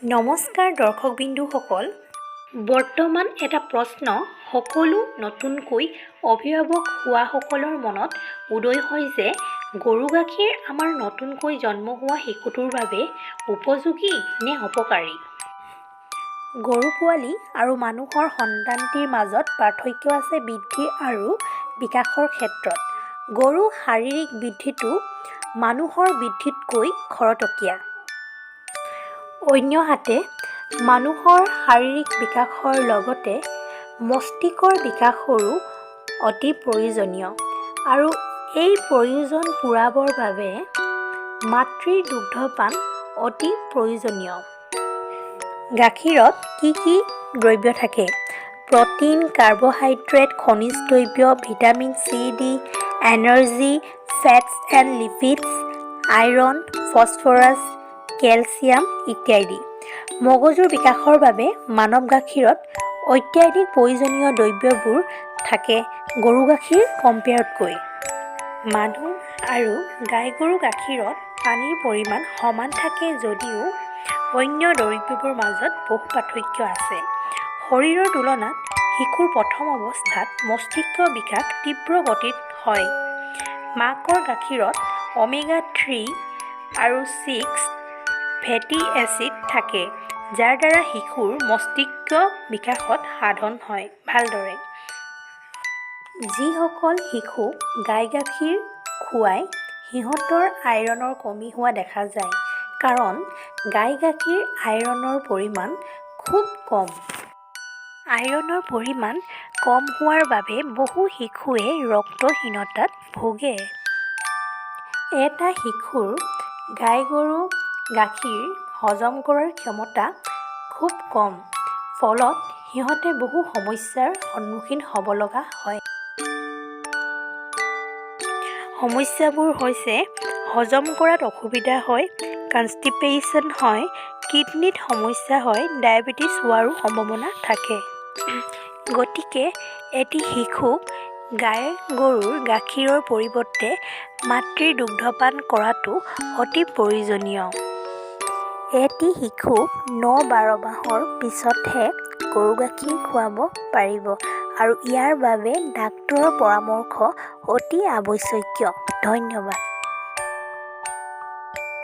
নমস্কাৰ দৰ্শকবিন্দুসকল, বৰ্তমান এটা প্ৰশ্ন সকলো নতুনকৈ অভিভাৱক হোৱাসকলৰ মনত উদয় হয় যে গৰু গাখীৰ আমাৰ নতুনকৈ জন্ম হোৱা শিশুটোৰ বাবে উপযোগী নে অপকাৰী? গৰু পোৱালি আৰু মানুহৰ সন্তানটিৰ মাজত পাৰ্থক্য আছে বৃদ্ধি আৰু বিকাশৰ ক্ষেত্ৰত। গৰুৰ শাৰীৰিক বৃদ্ধিটো মানুহৰ বৃদ্ধিতকৈ খৰতকীয়া। অন্যহাতে মানুহৰ শাৰীৰিক বিকাশৰ লগতে মস্তিষ্কৰ বিকাশৰো অতি প্ৰয়োজনীয় আৰু এই প্ৰয়োজন পূৰাবৰ বাবে মাতৃৰ দুগ্ধপান অতি প্ৰয়োজনীয়। গাখীৰত কি কি দ্ৰব্য থাকে? প্ৰ'টিন, কাৰ্বহাইড্ৰেট, খনিজ দ্ৰব্য, vitamin C, D, energy, fats and lipids, iron, phosphorus, calcium ইত্যাদি। মগজুৰ বিকাশৰ বাবে মানৱ গাখীৰত অত্যাধিক প্ৰয়োজনীয় দ্ৰব্যবোৰ থাকে গৰু গাখীৰ কম্পেয়াৰতকৈ। মানুহ আৰু গাই গৰু গাখীৰত পানীৰ পৰিমাণ সমান থাকে যদিও অন্য দ্ৰব্যবোৰ মাজত বহু পাৰ্থক্য আছে। শৰীৰৰ তুলনাত শিশুৰ প্ৰথম অৱস্থাত মস্তিষ্ক বিকাশ তীব্ৰ গতিত হয়। মাকৰ গাখীৰত অমেগা-3 আৰু 6 ফেটি এচিড থাকে যাৰ দ্বাৰা শিশুৰ মস্তিষ্ক বিকাশত সাধন হয় ভালদৰে। যিসকল শিশুক গাই গাখীৰ খুৱায় সিহঁতৰ আইৰণৰ কমি হোৱা দেখা যায় কাৰণ গাই গাখীৰ আইৰণৰ পৰিমাণ খুব কম। আইৰণৰ পৰিমাণ কম হোৱাৰ বাবে বহু শিশুৱে ৰক্তহীনতাত ভোগে। এটা শিশুৰ গাই গৰু গাখীৰ হজম কৰাৰ ক্ষমতা খুব কম, ফলত সিহঁতে বহু সমস্যাৰ সন্মুখীন হ'ব লগা হয়। সমস্যাবোৰ হৈছে হজম কৰাত অসুবিধা হয়, কনষ্টিপেশ্যন হয়, কিডনীত সমস্যা হয়, ডায়েবেটিছ হোৱাৰো সম্ভাৱনা থাকে। গতিকে এটি শিশুক গাই গৰুৰ গাখীৰৰ পৰিৱৰ্তে মাতৃৰ দুগ্ধপান কৰাটো অতি প্ৰয়োজনীয়। এটি শিশুক ৯-১২ মাহৰ পিছতহে গৰু গাখীৰ খুৱাব পাৰিব আৰু ইয়াৰ বাবে ডাক্তৰৰ পৰামৰ্শ অতি আৱশ্যকীয়। ধন্যবাদ।